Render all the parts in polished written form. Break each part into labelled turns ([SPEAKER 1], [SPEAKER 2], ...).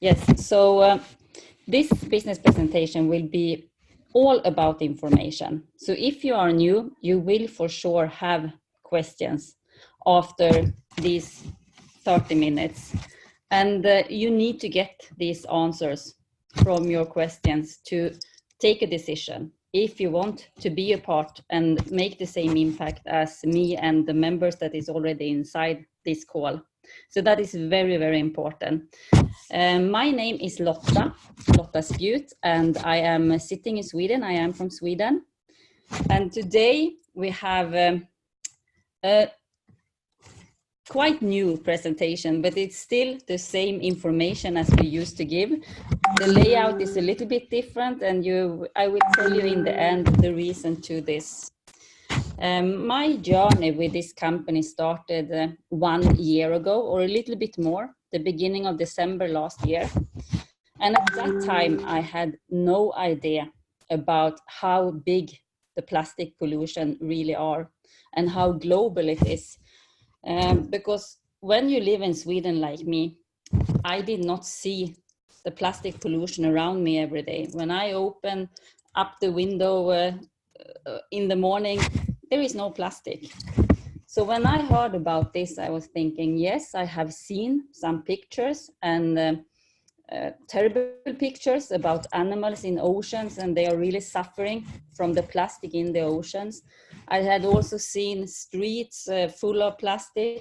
[SPEAKER 1] Yes, so this business presentation will be all about information. So if you are new, you will for sure have questions after these 30 minutes. And you need to get these answers from your questions to take a decision if you want to be a part and make the same impact as me and the members that is already inside this call. So that is very, very important. My name is Lotta Spjut, and I am sitting in Sweden. I am from Sweden. And today we have a quite new presentation, but it's still the same information as we used to give. The layout is a little bit different, and I will tell you in the end the reason to this. My journey with this company started 1 year ago, or a little bit more, the beginning of December last year. And at that time, I had no idea about how big the plastic pollution really are and how global it is. Because when you live in Sweden like me, I did not see the plastic pollution around me every day. When I open up the window in the morning, there is no plastic. So when I heard about this, I was thinking, yes, I have seen some pictures and terrible pictures about animals in oceans, and they are really suffering from the plastic in the oceans. I had also seen streets full of plastic,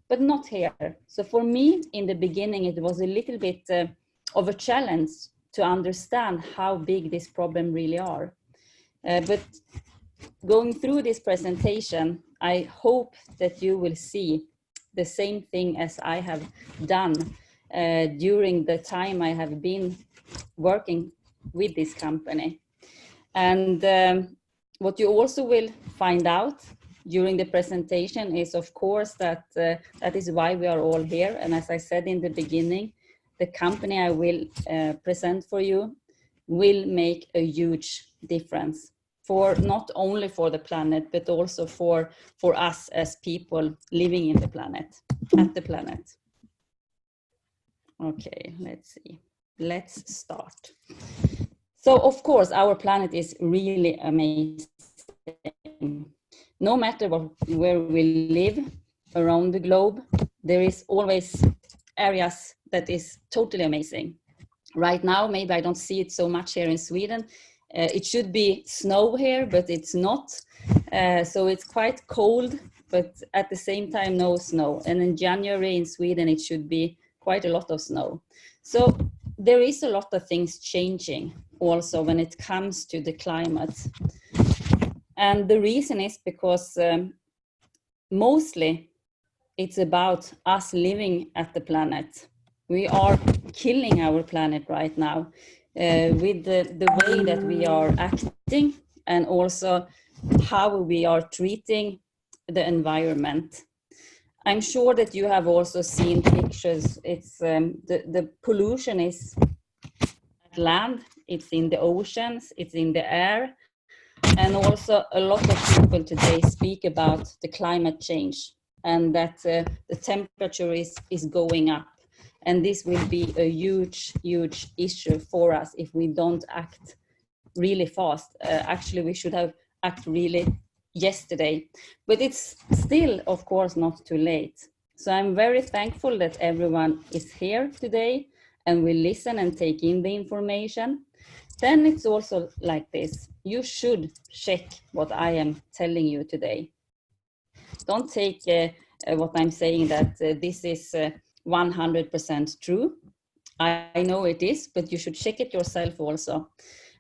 [SPEAKER 1] but not here. So for me, in the beginning, it was a little bit of a challenge to understand how big this problem really are. But going through this presentation, I hope that you will see the same thing as I have done during the time I have been working with this company. And what you also will find out during the presentation is, of course, that that is why we are all here. And as I said in the beginning, the company I will present for you will make a huge difference, for not only for the planet, but also for us as people living in the planet, at the planet. Okay, let's see. Let's start. So, of course, our planet is really amazing. No matter where we live around the globe, there is always areas that is totally amazing. Right now, maybe I don't see it so much here in Sweden. It should be snow here, but it's not. So it's quite cold, but at the same time, no snow. And in January in Sweden, it should be quite a lot of snow. So there is a lot of things changing also when it comes to the climate. And the reason is because mostly it's about us living at the planet. We are killing our planet right now with the way that we are acting, and also how we are treating the environment. I'm sure that you have also seen pictures. It's the pollution is at land, it's in the oceans, it's in the air, and also a lot of people today speak about the climate change and that the temperature is going up. And this will be a huge, huge issue for us if we don't act really fast. Actually, we should have acted really yesterday, but it's still, of course, not too late. So I'm very thankful that everyone is here today and will listen and take in the information. Then it's also like this. You should check what I am telling you today. Don't take what I'm saying that this is 100% true. I know it is, but you should check it yourself also.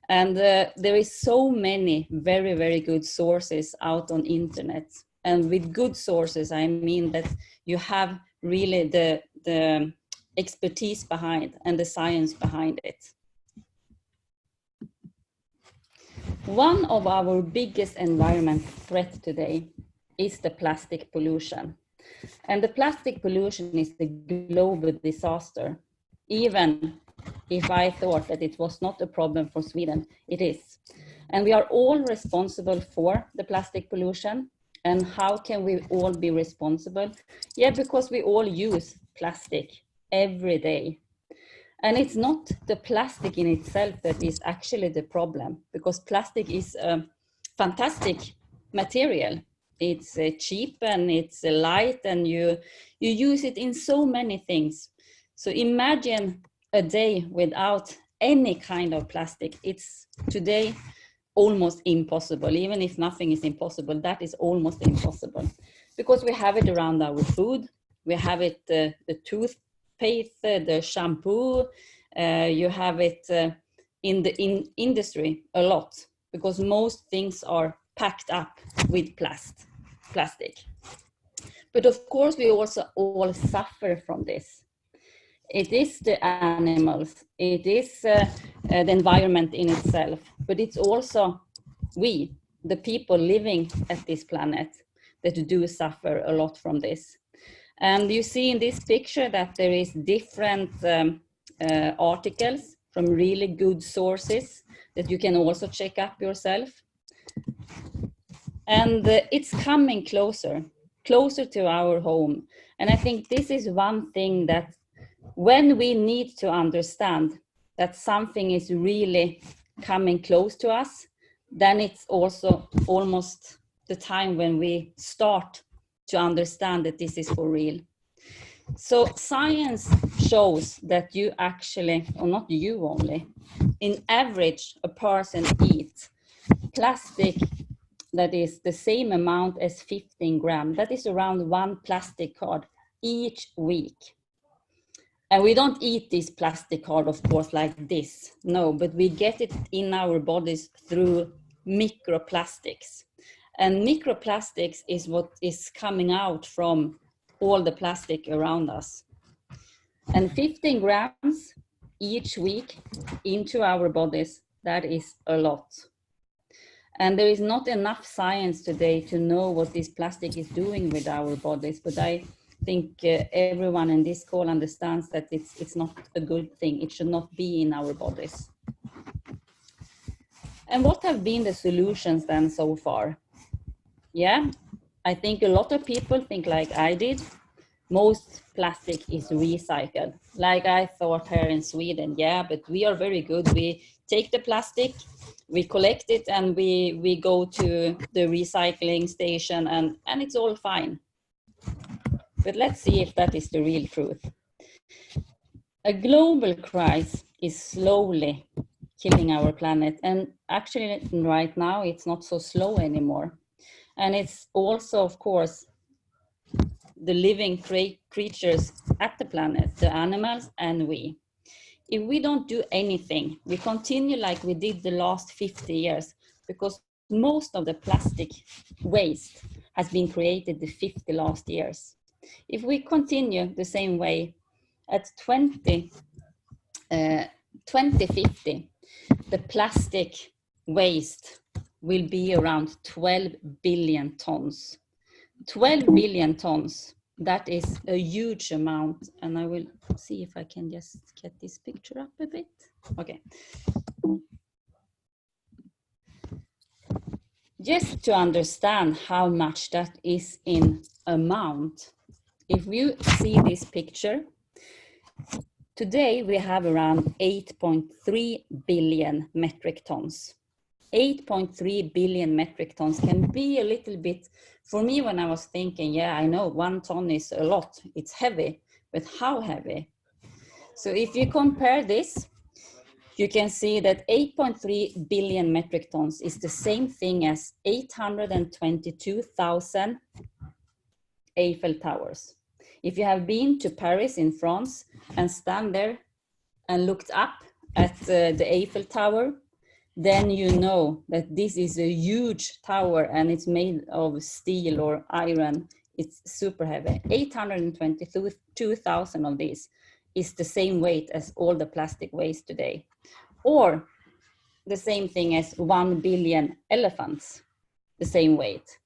[SPEAKER 1] And there is so many very, very good sources out on internet. And with good sources, I mean that you have really the expertise behind and the science behind it. One of our biggest environmental threats today is the plastic pollution. And the plastic pollution is a global disaster. Even if I thought that it was not a problem for Sweden, it is. And we are all responsible for the plastic pollution. And how can we all be responsible? Yeah, because we all use plastic every day. And it's not the plastic in itself that is actually the problem, because plastic is a fantastic material. It's cheap and it's light, and you use it in so many things. So imagine a day without any kind of plastic. It's today almost impossible. Even if nothing is impossible, that is almost impossible, because we have it around our food. We have it, the toothpaste, the shampoo, you have it in the industry a lot, because most things are packed up with plastic. But of course, we also all suffer from this. It is the animals, it is the environment in itself, but it's also we, the people living at this planet, that do suffer a lot from this. And you see in this picture that there is different articles from really good sources that you can also check up yourself. And it's coming closer to our home. And I think this is one thing that, when we need to understand that something is really coming close to us, then it's also almost the time when we start to understand that this is for real. So science shows that you actually, or not you only, in average, a person eats plastic that is the same amount as 15 grams. That is around 1 plastic card each week. And we don't eat this plastic card, of course, like this. No, but we get it in our bodies through microplastics. And microplastics is what is coming out from all the plastic around us. And 15 grams each week into our bodies, that is a lot. And there is not enough science today to know what this plastic is doing with our bodies, but I think everyone in this call understands that it's not a good thing. It should not be in our bodies. And what have been the solutions then so far? Yeah, I think a lot of people think like I did. Most plastic is recycled. Like I thought here in Sweden, yeah, but we are very good. We take the plastic, we collect it, and we go to the recycling station, and it's all fine. But let's see if that is the real truth. A global crisis is slowly killing our planet. And actually right now, it's not so slow anymore. And it's also, of course, the living creatures at the planet, the animals and we. If we don't do anything, we continue like we did the last 50 years, because most of the plastic waste has been created the 50 last years. If we continue the same way, at 2050, the plastic waste will be around 12 billion tons. 12 billion tons, that is a huge amount. And I will see if I can just get this picture up a bit. Okay. Just to understand how much that is in amount, if you see this picture, today we have around 8.3 billion metric tons. 8.3 billion metric tons can be a little bit, for me when I was thinking, yeah, I know 1 ton is a lot, it's heavy, but how heavy? So if you compare this, you can see that 8.3 billion metric tons is the same thing as 822,000 Eiffel Towers. If you have been to Paris in France and stand there and looked up at the Eiffel Tower, then you know that this is a huge tower and it's made of steel or iron. It's super heavy. 822,000 of these is the same weight as all the plastic waste today. Or the same thing as 1 billion elephants, the same weight.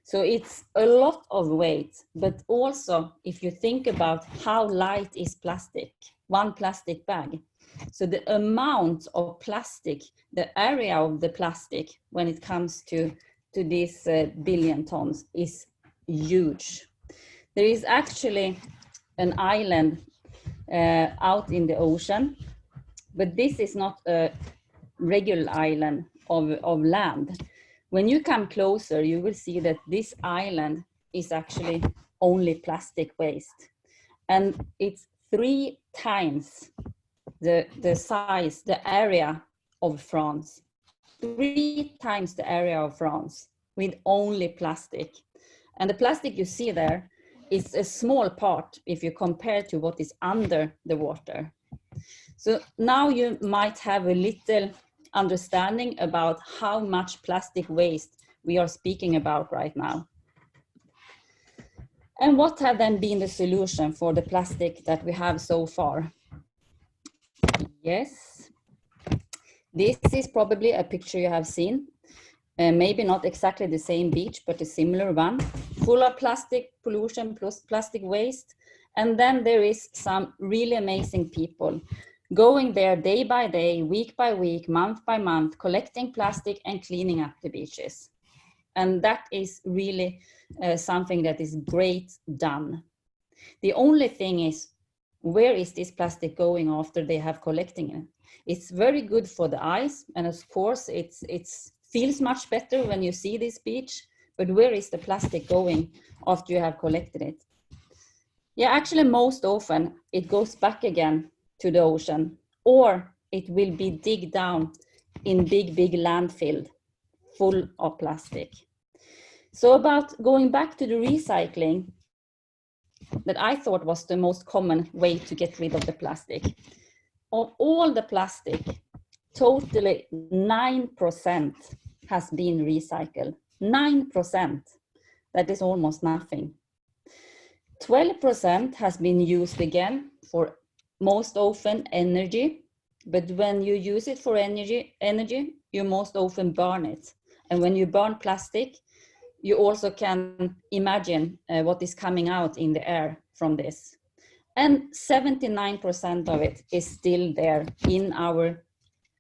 [SPEAKER 1] So it's a lot of weight, but also if you think about how light is plastic, 1 plastic bag. So the amount of plastic, the area of the plastic when it comes to these billion tons is huge. There is actually an island out in the ocean. But this is not a regular island of land. When you come closer, you will see that this island is actually only plastic waste. And it's 3 times the size, the area of France. 3 times the area of France with only plastic. And the plastic you see there is a small part if you compare to what is under the water. So now you might have a little understanding about how much plastic waste we are speaking about right now. And what have then been the solution for the plastic that we have so far? Yes, this is probably a picture you have seen. Maybe not exactly the same beach, but a similar one, full of plastic pollution plus plastic waste. And then there is some really amazing people going there day by day, week by week, month by month, collecting plastic and cleaning up the beaches. And that is really something that is great done. The only thing is, where is this plastic going after they have collecting it? It's very good for the eyes, and of course it feels much better when you see this beach, but where is the plastic going after you have collected it? Yeah, actually most often it goes back again to the ocean, or it will be digged down in big landfill full of plastic. So about going back to the recycling, that I thought was the most common way to get rid of the plastic. Of all the plastic, totally 9% has been recycled. 9%, that is almost nothing. 12% has been used again for most often energy, but when you use it for energy, you most often burn it. And when you burn plastic, you also can imagine what is coming out in the air from this. And 79% of it is still there in our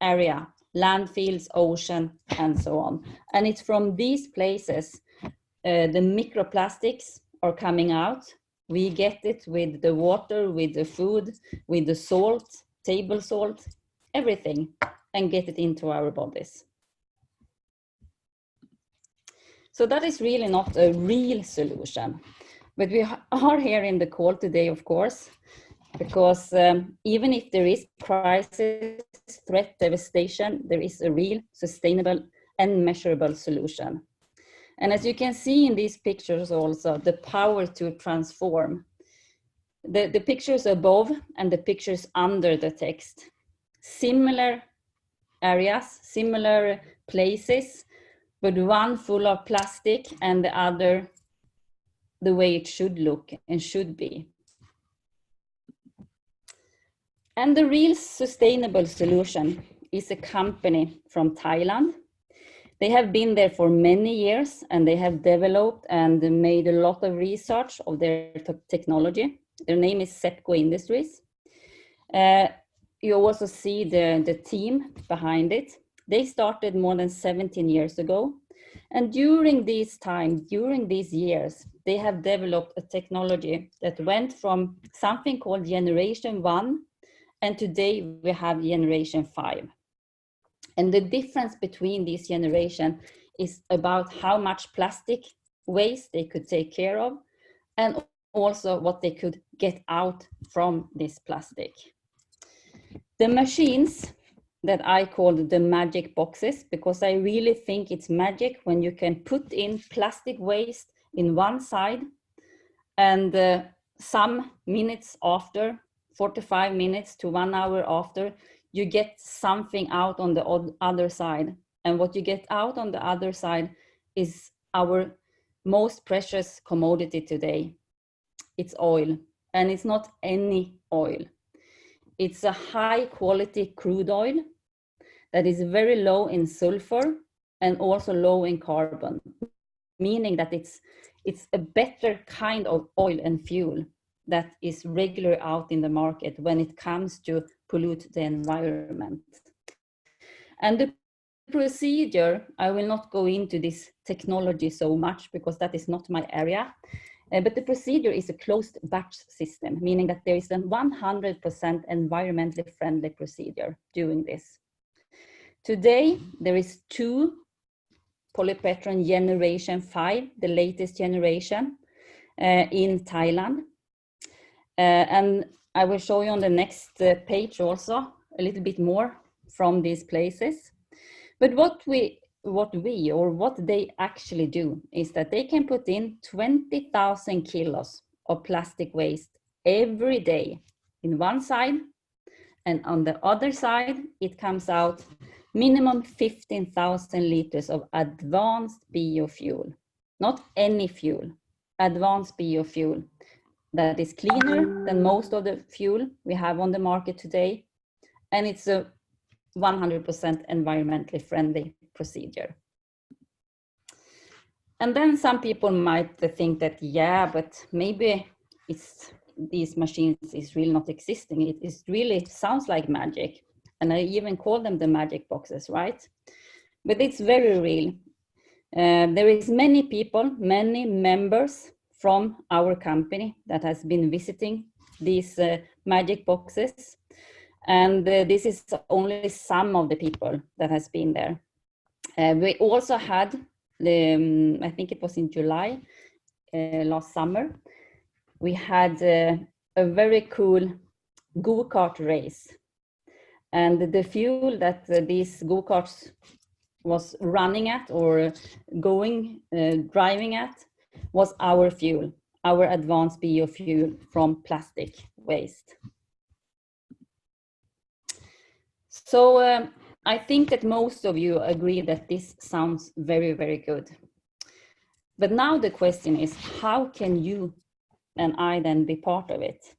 [SPEAKER 1] area, landfills, ocean, and so on. And it's from these places the microplastics are coming out. We get it with the water, with the food, with the salt, table salt, everything, and get it into our bodies. So that is really not a real solution. But we are here in the call today, of course, because even if there is crisis, threat, devastation, there is a real, sustainable, and measurable solution. And as you can see in these pictures also, the power to transform. The pictures above and the pictures under the text. Similar areas, similar places, but one full of plastic and the other the way it should look and should be. And the real sustainable solution is a company from Thailand. They have been there for many years and they have developed and made a lot of research of their technology. Their name is Sepco Industries. You also see the team behind it. They started more than 17 years ago. And during this time, during these years, they have developed a technology that went from something called Generation 1, and today we have Generation 5. And the difference between these generations is about how much plastic waste they could take care of, and also what they could get out from this plastic. The machines that I called the magic boxes, because I really think it's magic when you can put in plastic waste in one side and some minutes after, 45 minutes to 1 hour after, you get something out on the other side. And what you get out on the other side is our most precious commodity today. It's oil, and it's not any oil. It's a high quality crude oil that is very low in sulfur and also low in carbon, meaning that it's a better kind of oil and fuel that is regularly out in the market when it comes to pollute the environment. And the procedure, I will not go into this technology so much because that is not my area. But the procedure is a closed batch system, meaning that there is a 100% environmentally friendly procedure doing this. Today, there is 2 Polypetron Generation 5, the latest generation, in Thailand. And I will show you on the next page also a little bit more from these places. But what they actually do is that they can put in 20,000 kilos of plastic waste every day in one side, and on the other side it comes out minimum 15,000 liters of advanced biofuel, not any fuel, advanced biofuel that is cleaner than most of the fuel we have on the market today, and it's a 100% environmentally friendly procedure. And then some people might think that, yeah, but maybe these machines is really not existing. It is really sounds like magic. And I even call them the magic boxes, right? But it's very real. There is many people, many members from our company that has been visiting these magic boxes. And this is only some of the people that has been there. We also had, I think it was in July last summer, we had a very cool go-kart race. And the fuel that these go-karts was running at or driving at was our fuel, our advanced biofuel from plastic waste. So I think that most of you agree that this sounds very, very good. But now the question is, how can you and I then be part of it?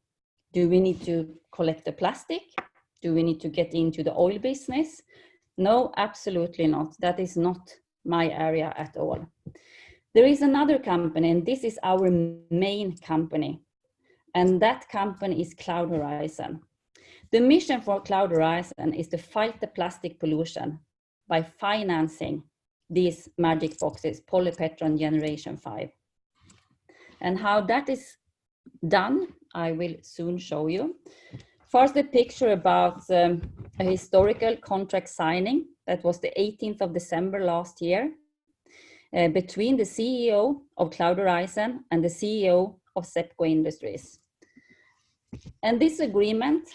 [SPEAKER 1] Do we need to collect the plastic? Do we need to get into the oil business? No, absolutely not. That is not my area at all. There is another company, and this is our main company. And that company is Cloud Horizon. The mission for Cloud Horizon is to fight the plastic pollution by financing these magic boxes, Polypetron Generation 5. And how that is done, I will soon show you. First, a picture about a historical contract signing. That was the 18th of December last year between the CEO of Cloud Horizon and the CEO of Sepco Industries. And this agreement,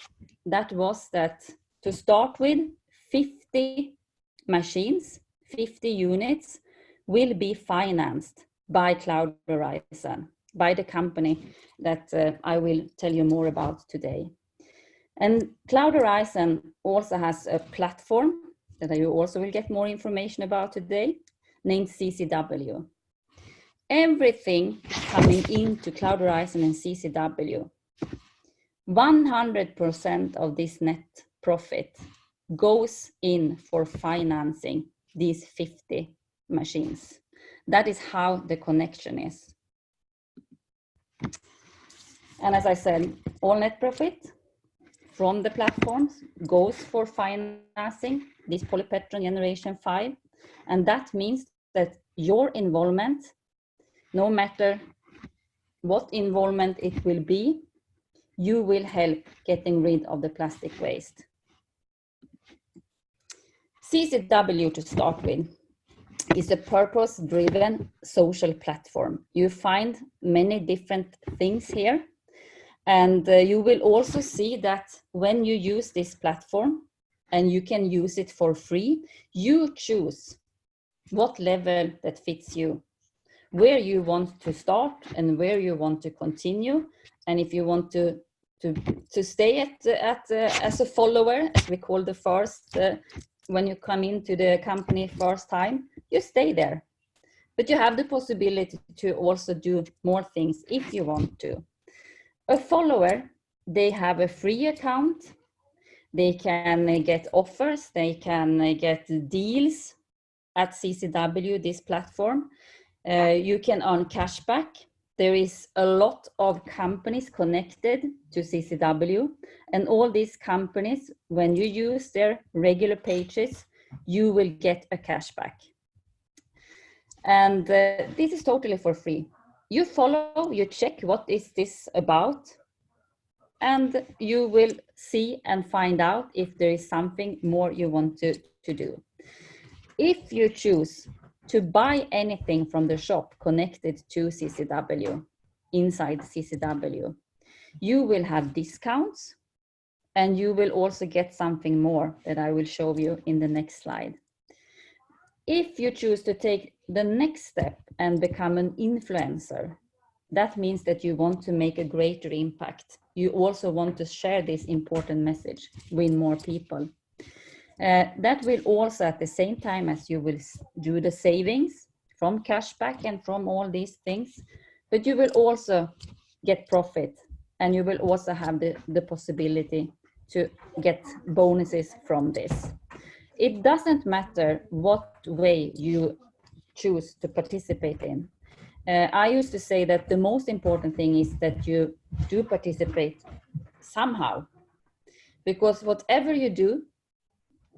[SPEAKER 1] that was that to start with, 50 machines, 50 units will be financed by Cloud Horizon, by the company that I will tell you more about today. And Cloud Horizon also has a platform that you also will get more information about today, named CCW. Everything coming into Cloud Horizon and CCW, 100% of this net profit goes in for financing these 50 machines. That is how the connection is. And as I said, all net profit from the platforms goes for financing this Polypetron Generation 5. And that means that your involvement, no matter what involvement it will be, you will help getting rid of the plastic waste. CCW, to start with, is a purpose-driven social platform. You find many different things here. And you will also see that when you use this platform, and you can use it for free, you choose what level that fits you, where you want to start and where you want to continue. And if you want to stay as a follower, as we call the first, when you come into the company first time, you stay there. But you have the possibility to also do more things if you want to. A follower, they have a free account, they can get offers, they can get deals at CCW, this platform. You can earn cashback. There is a lot of companies connected to CCW, and all these companies, when you use their regular pages, you will get a cashback. And this is totally for free. you follow, you check what is this about, and you will see and find out if there is something more you want to do. If you choose to buy anything from the shop connected to CCW, inside CCW, you will have discounts, and you will also get something more that I will show you in the next slide. If you choose to take the next step and become an influencer, that means that you want to make a greater impact. You also want to share this important message with more people. That will also, at the same time as you will do the savings from cashback and from all these things, but you will also get profit, and you will also have the possibility to get bonuses from this. It doesn't matter what way you choose to participate in. I used to say that the most important thing is that you do participate somehow, because whatever you do,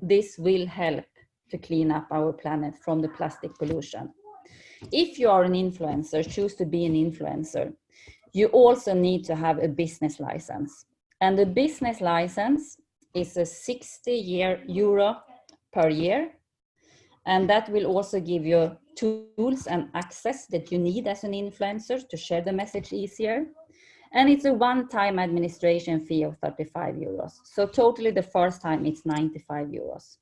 [SPEAKER 1] this will help to clean up our planet from the plastic pollution. If you are an influencer, choose to be an influencer, you also need to have a business license. And the business license is a €60 per year. And that will also give you tools and access that you need as an influencer to share the message easier. And it's a one-time administration fee of €35. So totally the first time it's €95.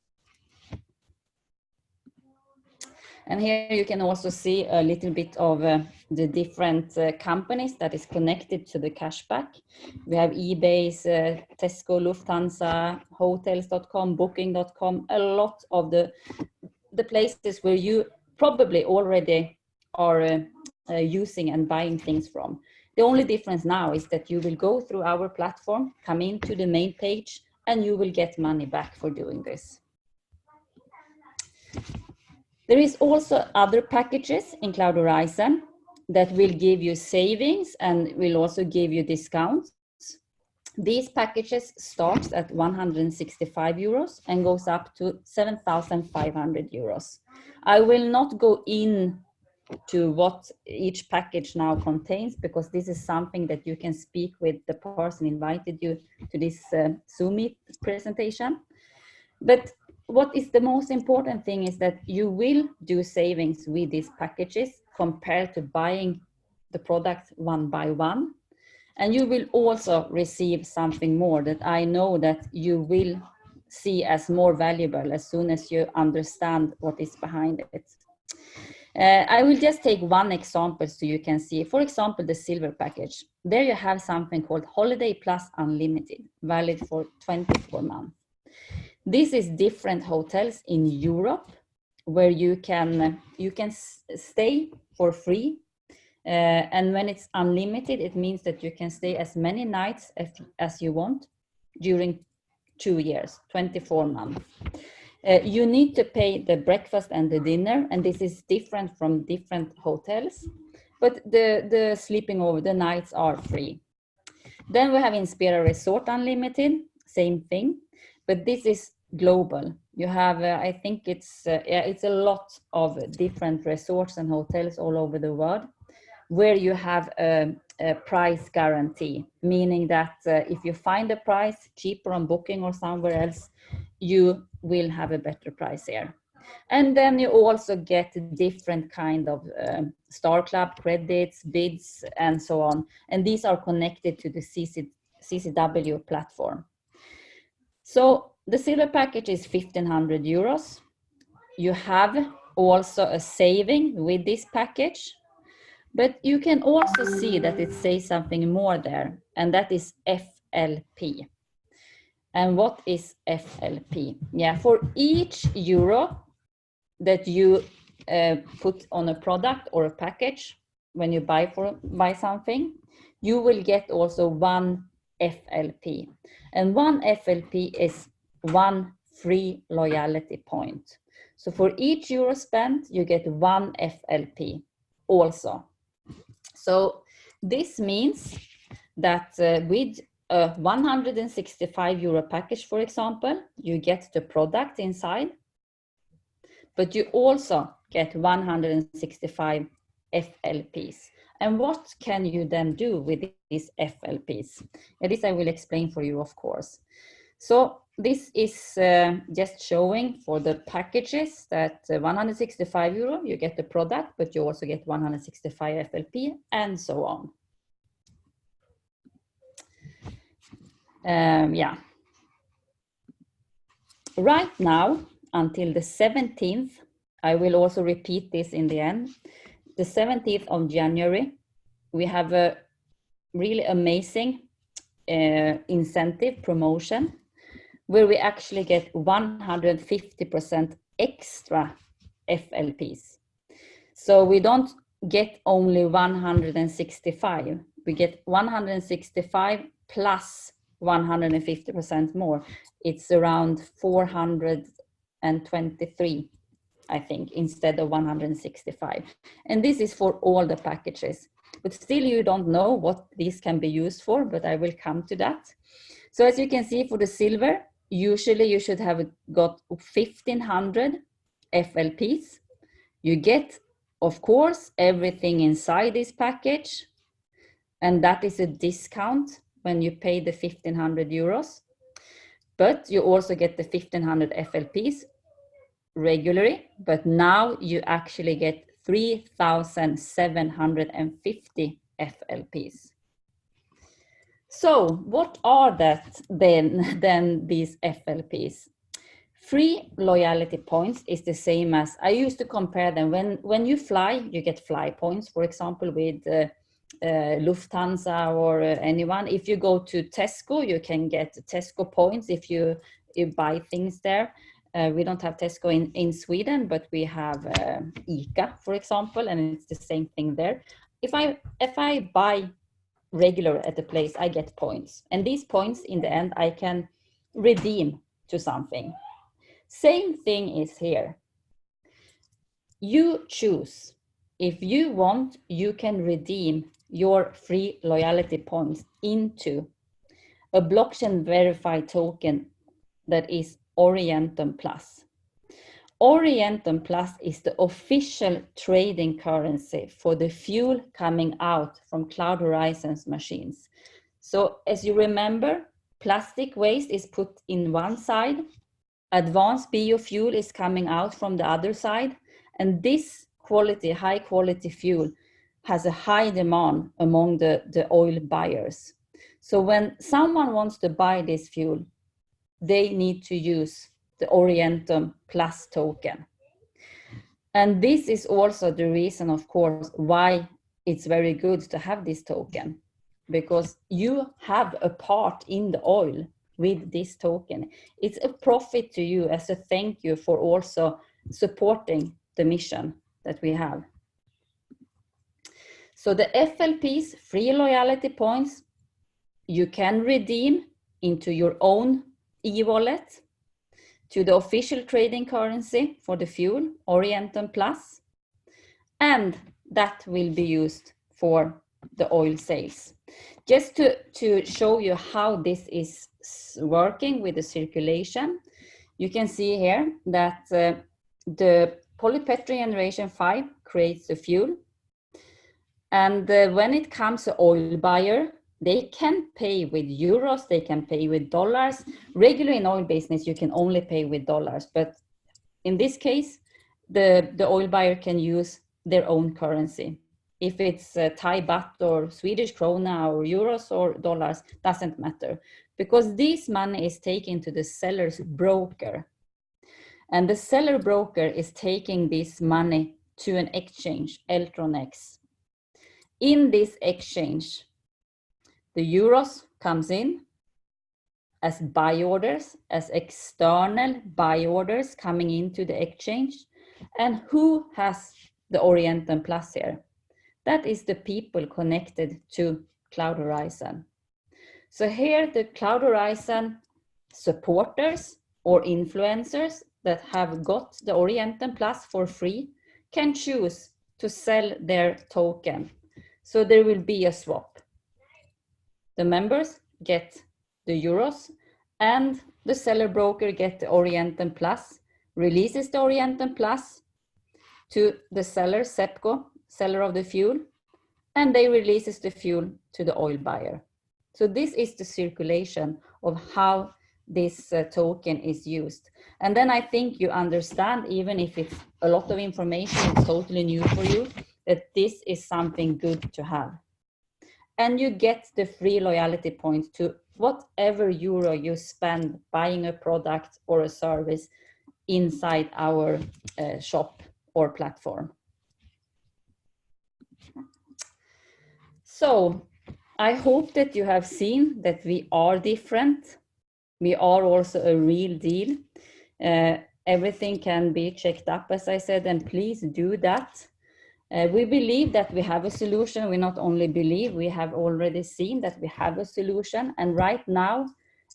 [SPEAKER 1] And here you can also see a little bit of the different companies that is connected to the cashback. We have eBay's, Tesco, Lufthansa, hotels.com, booking.com, a lot of the places where you probably already are using and buying things from. The only difference now is that you will go through our platform, come into the main page, and you will get money back for doing this. There is also other packages in Cloud Horizon that will give you savings and will also give you discounts. These packages start at €165 and goes up to €7,500. I will not go in to what each package now contains, because this is something that you can speak with the person invited you to this Zoom Meet presentation. But what is the most important thing is that you will do savings with these packages compared to buying the product one by one. And you will also receive something more that I know that you will see as more valuable as soon as you understand what is behind it. I will just take one example so you can see. For example, the silver package. There you have something called Holiday Plus Unlimited, valid for 24 months. This is different hotels in Europe where you can stay for free. And when it's unlimited, it means that you can stay as many nights as you want during 2 years, 24 months. You need to pay the breakfast and the dinner, and this is different from different hotels, but the sleeping over the nights are free. Then we have Inspira Resort Unlimited, same thing, but this is global. You have, I think it's a lot of different resorts and hotels all over the world, where you have a price guarantee, meaning that if you find a price cheaper on Booking or somewhere else, you will have a better price here. And then you also get different kind of Star Club credits, bids, and so on. And these are connected to the CCW platform. So the silver package is €1,500. You have also a saving with this package. But you can also see that it says something more there, and that is FLP. And what is FLP? Yeah, for each euro that you put on a product or a package when you buy something, you will get also 1 FLP. And 1 FLP is 1 free loyalty point. So for each euro spent, you get 1 FLP also. So this means that with a €165 package, for example, you get the product inside, but you also get 165 FLPs. And what can you then do with these FLPs? And this I will explain for you, of course. So this is just showing for the packages that 165 euro, you get the product, but you also get 165 FLP and so on. Yeah. Right now, until the 17th, I will also repeat this in the end. The 17th of January, we have a really amazing incentive promotion where we actually get 150% extra FLPs. So we don't get only 165, we get 165 plus 150% more. It's around 423, I think, instead of 165. And this is for all the packages. But still you don't know what these can be used for, but I will come to that. So as you can see, for the silver, usually you should have got 1,500 FLPs. You get, of course, everything inside this package, and that is a discount when you pay the 1,500 euros. But you also get the 1,500 FLPs regularly, but now you actually get 3,750 FLPs. So what are that then these FLPs? Free loyalty points is the same as, I used to compare them, when you fly, you get fly points, for example, with Lufthansa or anyone. If you go to Tesco, you can get Tesco points if you buy things there. We don't have Tesco in Sweden, but we have ICA, for example, and it's the same thing there. If I buy regular at the place, I get points, and these points in the end I can redeem to something. Same thing is here. You choose. If you want, you can redeem your free loyalty points into a blockchain verified token that is Orientum Plus. Orientum Plus is the official trading currency for the fuel coming out from Cloud Horizon's machines. So as you remember, plastic waste is put in one side, advanced biofuel is coming out from the other side, and this quality, high quality fuel has a high demand among the oil buyers. So when someone wants to buy this fuel, they need to use the Orientum Plus token. And this is also the reason, of course, why it's very good to have this token, because you have a part in the oil with this token. It's a profit to you as a thank you for also supporting the mission that we have. So the FLPs, free loyalty points, you can redeem into your own e-wallet to the official trading currency for the fuel, Orientum Plus, and that will be used for the oil sales. Just to show you how this is working with the circulation, you can see here that the Polypetri Generation 5 creates the fuel, and when it comes to oil buyer, they can pay with euros, they can pay with dollars. Regularly in oil business, you can only pay with dollars, but in this case, the oil buyer can use their own currency. If it's Thai baht or Swedish krona or euros or dollars, doesn't matter, because this money is taken to the seller's broker. And the seller broker is taking this money to an exchange, Eltronex. In this exchange, the euros comes in as buy orders, as external buy orders coming into the exchange. And who has the Orientum Plus here? That is the people connected to Cloud Horizon. So here the Cloud Horizon supporters or influencers that have got the Orientum Plus for free can choose to sell their token. So there will be a swap. The members get the euros and the seller broker get the Orientum Plus, releases the Orientum Plus to the seller, SEPCO, seller of the fuel, and they releases the fuel to the oil buyer. So this is the circulation of how this token is used. And then I think you understand, even if it's a lot of information, it's totally new for you, that this is something good to have. And you get the free loyalty points to whatever euro you spend buying a product or a service inside our shop or platform. So I hope that you have seen that we are different. We are also a real deal. Everything can be checked up, as I said, and please do that. We believe that we have a solution. We not only believe, we have already seen that we have a solution. And right now,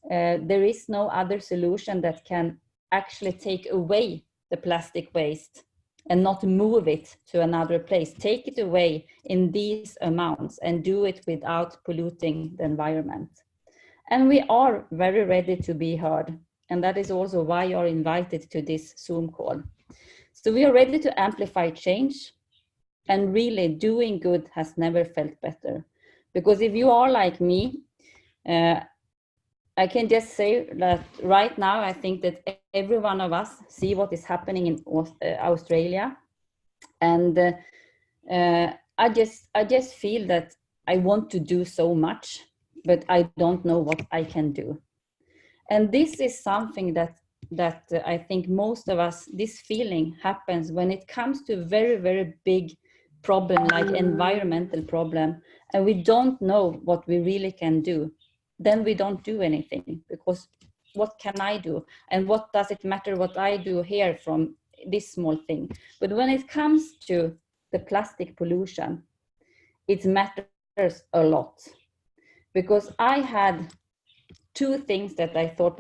[SPEAKER 1] there is no other solution that can actually take away the plastic waste and not move it to another place. Take it away in these amounts and do it without polluting the environment. And we are very ready to be heard. And that is also why you are invited to this Zoom call. So we are ready to amplify change. And really, doing good has never felt better. Because if you are like me, I can just say that right now, I think that every one of us see what is happening in Australia. And I just feel that I want to do so much, but I don't know what I can do. And this is something that I think most of us, this feeling happens when it comes to very, very big problem like environmental problem, and we don't know what we really can do. Then we don't do anything, because what can I do? And what does it matter what I do here from this small thing? But when it comes to the plastic pollution, it matters a lot. Because I had two things that I thought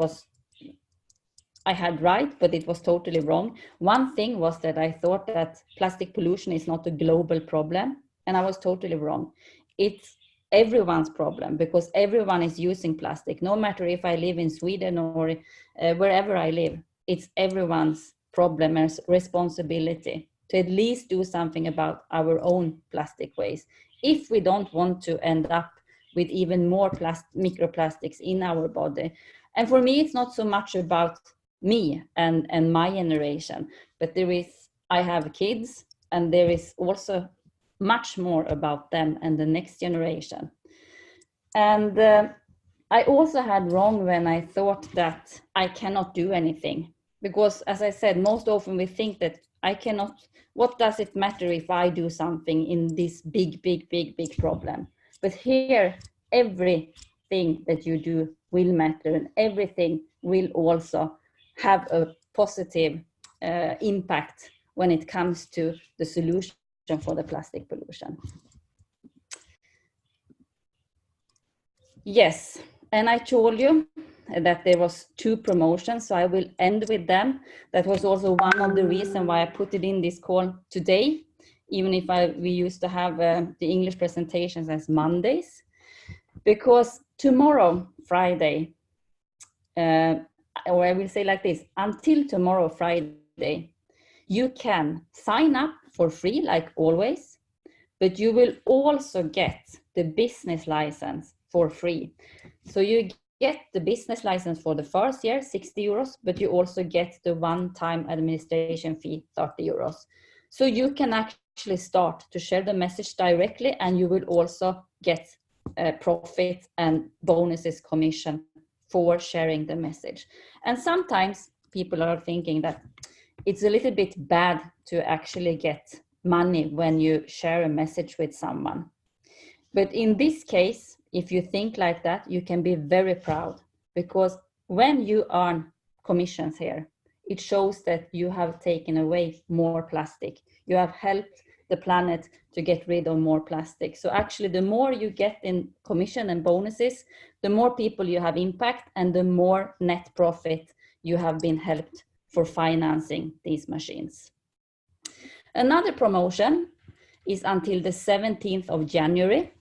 [SPEAKER 1] I had right, but it was totally wrong. One thing was that I thought that plastic pollution is not a global problem, and I was totally wrong. It's everyone's problem, because everyone is using plastic. No matter if I live in Sweden or wherever I live, it's everyone's problem and responsibility to at least do something about our own plastic waste, if we don't want to end up with even more microplastics in our body. And for me, it's not so much about me and my generation, but I have kids, and there is also much more about them and the next generation. And I also had wrong when I thought that I cannot do anything, because as I said, most often we think that I cannot, what does it matter if I do something in this big problem? But here, everything that you do will matter, and everything will also have a positive impact when it comes to the solution for the plastic pollution. Yes, and I told you that there was 2 promotions, so I will end with them. That was also one of the reasons why I put it in this call today, even if we used to have the English presentations as Mondays, because tomorrow, Friday, or I will say like this, until tomorrow, Friday, you can sign up for free, like always, but you will also get the business license for free. So you get the business license for the first year, 60 euros, but you also get the one-time administration fee, 30 euros. So you can actually start to share the message directly, and you will also get profit and bonuses, commission for sharing the message. And sometimes people are thinking that it's a little bit bad to actually get money when you share a message with someone. But in this case, if you think like that, you can be very proud, because when you earn commissions here, it shows that you have taken away more plastic. You have helped the planet to get rid of more plastic. So actually, the more you get in commission and bonuses, the more people you have impact, and the more net profit you have been helped for financing these machines. Another promotion is until the 17th of January.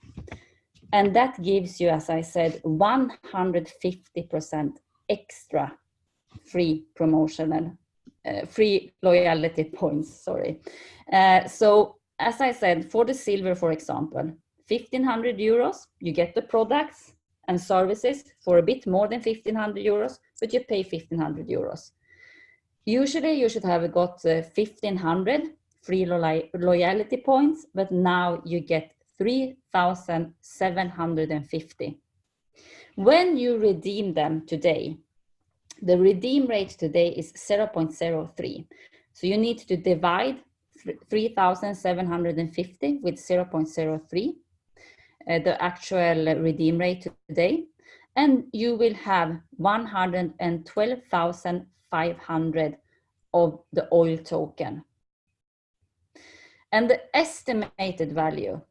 [SPEAKER 1] And that gives you, as I said, 150% extra free promotional, free loyalty points, sorry. So as I said, for the silver, for example, 1,500 euros, you get the products and services for a bit more than 1,500 euros, but you pay 1,500 euros. Usually you should have got 1,500 free loyalty points, but now you get 3,750. When you redeem them today, the redeem rate today is 0.03. So you need to divide 3,750 with 0.03, the actual redeem rate today, and you will have 112,500 of the oil token. And the estimated value,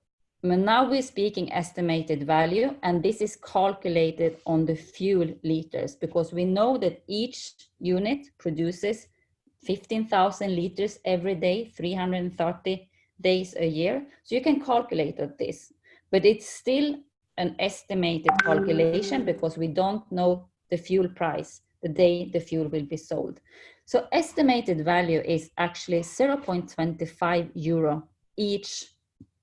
[SPEAKER 1] now we're speaking estimated value, and this is calculated on the fuel liters, because we know that each unit produces 15,000 liters every day, 330 days a year. So you can calculate this, but it's still an estimated calculation because we don't know the fuel price the day the fuel will be sold. So estimated value is actually 0.25 euro each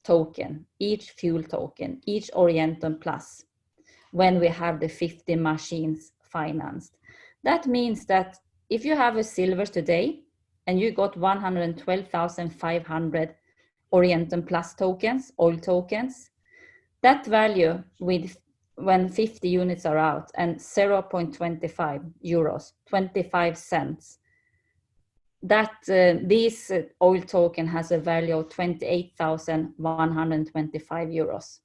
[SPEAKER 1] token, each fuel token, each Orientum Plus, when we have the 50 machines financed. That means that if you have a silver today and you got 112,500 Orientum Plus tokens, oil tokens, that value with when 50 units are out and 0.25 euros, 25 cents, that this oil token has a value of 28,125 euros.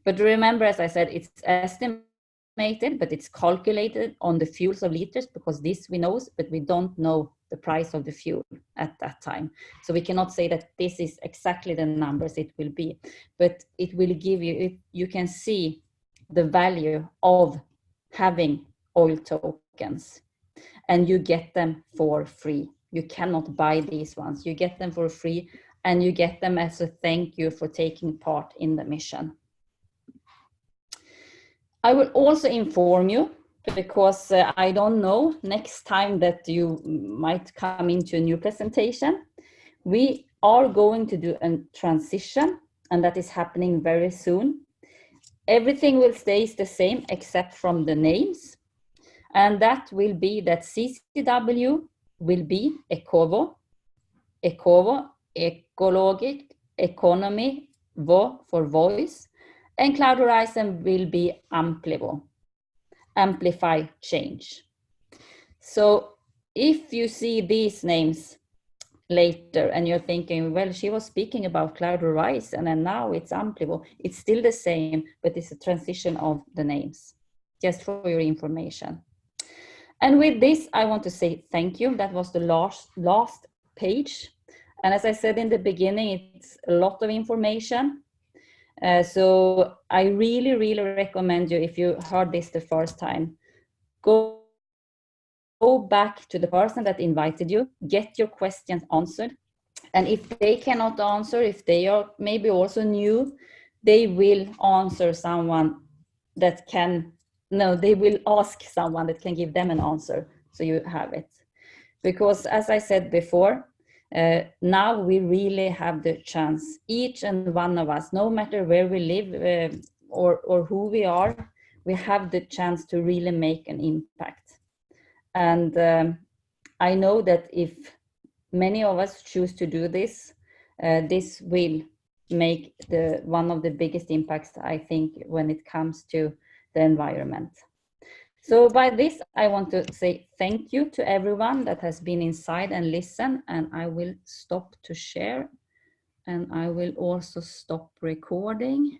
[SPEAKER 1] But remember, as I said, it's estimated, but it's calculated on the fuels of liters, because this we know, but we don't know the price of the fuel at that time. So we cannot say that this is exactly the numbers it will be, but it will give you, you can see the value of having oil tokens, and you get them for free. You cannot buy these ones. You get them for free, and you get them as a thank you for taking part in the mission. I will also inform you, because I don't know, next time that you might come into a new presentation, we are going to do a transition, and that is happening very soon. Everything will stay the same except from the names, and that will be that CCW will be Ecovo, Ecologic, Economy, Vo for voice, and Cloud Horizon will be Amplivo, amplify change. So if you see these names later and you're thinking, well, she was speaking about Cloud Horizon and now it's Amplivo, it's still the same, but it's a transition of the names, just for your information. And with this, I want to say thank you. That was the last page. And as I said in the beginning, it's a lot of information. So I really, really recommend you, if you heard this the first time, go back to the person that invited you, get your questions answered. And if they cannot answer, if they are maybe also new, they will answer someone that can, no, they will ask someone that can give them an answer, so you have it. Because as I said before, now we really have the chance, each and one of us, no matter where we live or who we are, we have the chance to really make an impact. And I know that if many of us choose to do this, this will make one of the biggest impacts, I think, when it comes to the environment. So by this, I want to say thank you to everyone that has been inside and listened, and I will stop to share, and I will also stop recording.